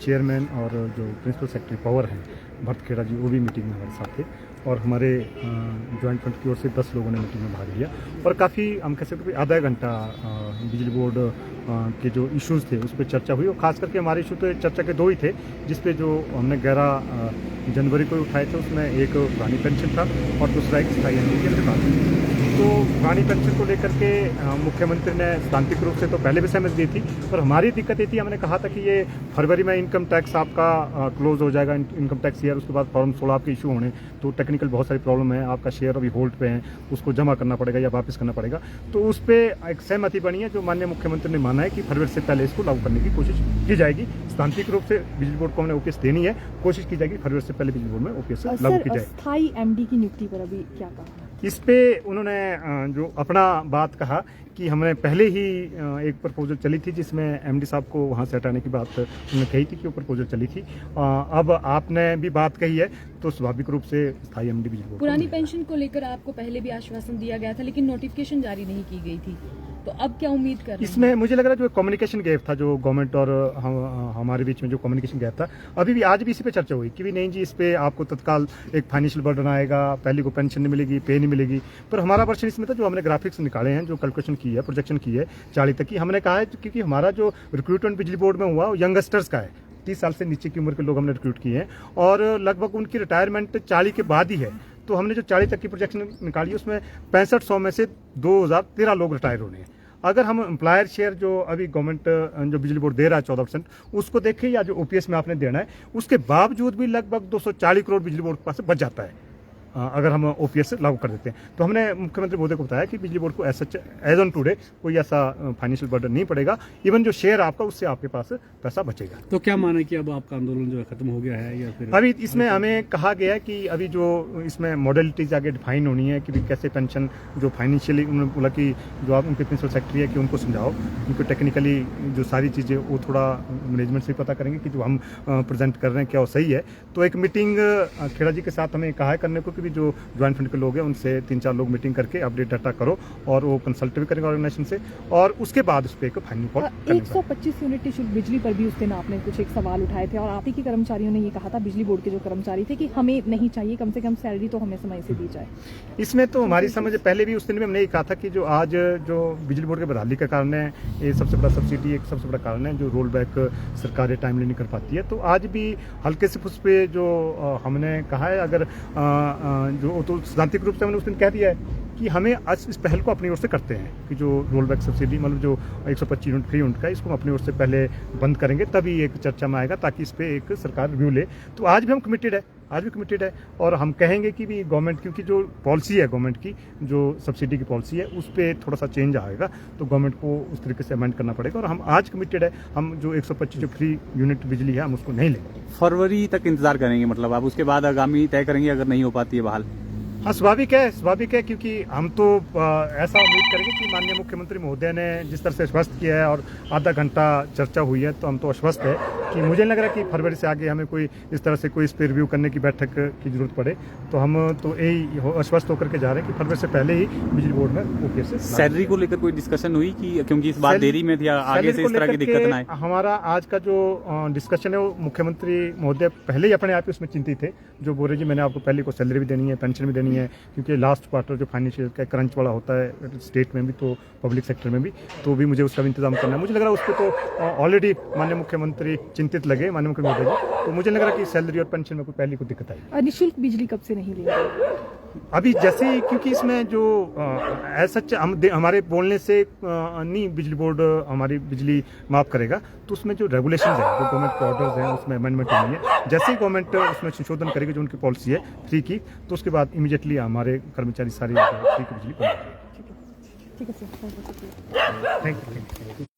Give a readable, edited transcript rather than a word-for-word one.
Chairman और जो principal secretary power हैं भरत खेड़ा जी, वो भी मीटिंग में हमारे साथ थे और हमारे जॉइंट फ्रंट की ओर से 10 लोगों ने मीटिंग में भाग लिया और काफ़ी हम कह सकते हैं आधा घंटा बिजली बोर्ड के जो इश्यूज़ थे उस पर चर्चा हुई और ख़ास करके हमारे इशू तो चर्चा के 2 ही थे, जिस पे जो हमने 11 जनवरी को उठाए थे उसमें एक पुरानी पेंशन था और दूसरा एक स्थायी एनडीए के साथ। तो पुरानी पेंशन को लेकर के मुख्यमंत्री ने शांतिपूर्वक रूप से तो पहले भी सहमति दी थी, पर हमारी दिक्कत ये थी, हमने कहा था कि ये फरवरी में इनकम टैक्स आपका क्लोज हो जाएगा, इनकम टैक्स ईयर, उसके बाद फॉर्म 16 आपके इशू होने, तो टेक्निकल बहुत सारी प्रॉब्लम है, आपका शेयर अभी होल्ड पे है, उसको जमा करना पड़ेगा या वापस करना पड़ेगा। तो उस पर एक सहमति बनी है जो माननीय मुख्यमंत्री ने माना है कि फरवरी से पहले इसको लागू करने की कोशिश की जाएगी। शांतिपूर्वक रूप से बिजली बोर्ड को हमने ओपीएस देनी है, कोशिश की जाएगी फरवरी से पहले बिजली बोर्ड में ओपीएस लागू की जाए। स्थायी एमडी की नियुक्ति पर अभी क्या कहा? इस पे उन्होंने जो अपना बात कहा कि हमने पहले ही एक प्रपोजल चली थी जिसमें एमडी साहब को वहाँ से हटाने की बात उन्होंने कही थी कि वो प्रपोजल चली थी। अब आपने भी बात कही है तो स्वाभाविक रूप से स्थायी एमडी बिजली बोर्ड। पुरानी पेंशन को लेकर आपको पहले भी आश्वासन दिया गया था लेकिन नोटिफिकेशन जारी नहीं की गई थी, तो अब क्या उम्मीद कर रहे हैं? इसमें मुझे लग रहा है जो कम्युनिकेशन गैप था, जो गवर्नमेंट और हमारे बीच में जो कम्युनिकेशन गैप था, अभी भी आज भी इसी पे चर्चा हुई कि भी नहीं जी इस पे आपको तत्काल एक फाइनेंशियल बर्डन आएगा, पहले को पेंशन नहीं मिलेगी, पे नहीं मिलेगी। पर हमारा वर्षन इसमें था जो हमने ग्राफिक्स निकाले हैं, जो कैलकुलेशन की है, प्रोजेक्शन की है 40 तक की, हमने कहा है क्योंकि हमारा जो रिक्रूटमेंट बिजली बोर्ड में हुआ वो यंगस्टर्स का है, 30 साल से नीचे की उम्र के लोग हमने रिक्रूट किए हैं और लगभग उनकी रिटायरमेंट 40 के बाद ही है। तो हमने जो 40 तक की प्रोजेक्शन निकाली उसमें 6500 में से 2013 लोग रिटायर होने हैं। अगर हम एम्प्लॉयर शेयर जो अभी गवर्नमेंट जो बिजली बोर्ड दे रहा है 14% उसको देखें या जो ओपीएस में आपने देना है, उसके बावजूद भी लगभग 240 करोड़ बिजली बोर्ड के पास बच जाता है अगर हम ओपीएस से लागू कर देते हैं। तो हमने मुख्यमंत्री महोदय को बताया कि बिजली बोर्ड को एज ऑन टुडे कोई ऐसा फाइनेंशियल बर्डन नहीं पड़ेगा, इवन जो शेयर आपका उससे आपके पास पैसा बचेगा। तो क्या माने कि अब आपका आंदोलन जो है खत्म हो गया है या फिर अभी इसमें हमें कहा गया है कि अभी जो इसमें मॉडलिटीज आगे डिफाइन होनी है कि कैसे पेंशन जो फाइनेंशियली उन्होंने बोला कि जो आप उनके प्रिंसिपल सेक्रेटरी है कि उनको समझाओ, उनको टेक्निकली जो सारी चीज़ें वो थोड़ा मैनेजमेंट से पता करेंगे कि जो हम प्रेजेंट कर रहे हैं क्या वो सही है। तो एक मीटिंग खेड़ा जी के साथ हमें कहा है करने को कि भी जो ज्वाइंट फंड के लोग हैं उनसे 3-4 लोग मीटिंग करके अपडेट डाटा करो और वो कंसल्ट भी करेंगे ऑर्गेनाइजेशन से और उसके बाद उस पर एक फाइनल कॉल। 125 यूनिट निःशुल्क बिजली पर भी उस दिन आपने कुछ एक सवाल उठाए थे और आप ही के कर्मचारियों ने ये कहा था, बिजली बोर्ड के जो कर्मचारी थे, कि हमें नहीं चाहिए, कम से कम सैलरी तो हमें समय से दी जाए। इसमें तो हमारी समझ पहले भी उस दिन में हमने ये कहा था कि जो आज जो बिजली बोर्ड के बहाली का कारण है, ये सबसे बड़ा सब्सिडी एक सबसे बड़ा कारण है जो रोल बैक सरकारें टाइमली नहीं कर पाती है। तो आज भी हल्के से उस पर जो हमने कहा है, अगर जो तो सिद्धांतिक रूप से हमने उस दिन कह दिया है कि हमें इस पहल को अपनी ओर से करते हैं कि जो रोल बैक सब्सिडी मतलब जो 125 यूनिट फ्री यूनिट का इसको हम अपनी ओर से पहले बंद करेंगे, तभी एक चर्चा में आएगा ताकि इस पर एक सरकार रिव्यू ले। तो आज भी हम कमिटेड है, आज भी कमिटेड है और हम कहेंगे कि भी गवर्नमेंट, क्योंकि जो पॉलिसी है गवर्नमेंट की, जो सब्सिडी की पॉलिसी है उस पर थोड़ा सा चेंज आएगा तो गवर्नमेंट को उस तरीके से अमेंड करना पड़ेगा और हम आज कमिटेड है, हम जो 125 जो फ्री यूनिट बिजली है हम उसको नहीं लेंगे। फरवरी तक इंतजार करेंगे, मतलब आप उसके बाद आगामी तय करेंगे अगर नहीं हो पाती है बहाल? हाँ, स्वाभाविक है क्योंकि हम तो ऐसा उम्मीद करेंगे कि माननीय मुख्यमंत्री महोदय ने जिस तरह से आश्वस्त किया है और आधा घंटा चर्चा हुई है तो हम तो आश्वस्त है कि मुझे लग रहा है कि फरवरी से आगे हमें कोई इस तरह से कोई इस पर रिव्यू करने की बैठक की जरूरत पड़े तो हम तो यही आश्वस्त होकर के जा रहे हैं कि फरवरी से पहले ही बिजली बोर्ड में ओपीएस से सैलरी को लेकर कोई डिस्कशन हुई कि क्योंकि इस बार देरी में थी, आगे से इस तरह की दिक्कत ना आए? हमारा आज का जो डिस्कशन है वो मुख्यमंत्री महोदय पहले ही अपने आप उसमें चिंतित थे, जो बोल रहे जी मैंने आपको पहले को सैलरी भी देनी है, पेंशन भी देनी है, क्योंकि लास्ट क्वार्टर जो फाइनेंशियल का क्रंच वाला होता है स्टेट में भी तो पब्लिक सेक्टर में भी, तो भी मुझे उसका भी इंतजाम करना है। मुझे लग रहा है उस पर तो ऑलरेडी माननीय मुख्यमंत्री चिंतित लगे, माननीय मुख्यमंत्री जी, तो मुझे लग रहा है कि सैलरी और पेंशन में कोई पहले कोई दिक्कत आई। निःशुल्क बिजली कब से नहीं लेंगे? अभी जैसे ही, क्योंकि इसमें जो सच हमारे बोलने से नहीं बिजली बोर्ड हमारी बिजली माफ करेगा, तो उसमें जो रेगुलेशंस हैं, जो गवर्नमेंट के ऑर्डर्स हैं, उसमें अमेंडमेंट होनी है। जैसे ही गवर्नमेंट उसमें संशोधन करेगी जो उनकी पॉलिसी है फ्री की, तो उसके बाद इमीडिएटली हमारे कर्मचारी सारी फ्री की बिजली बंद करेंगे। ठीक है सर, थैंक यू।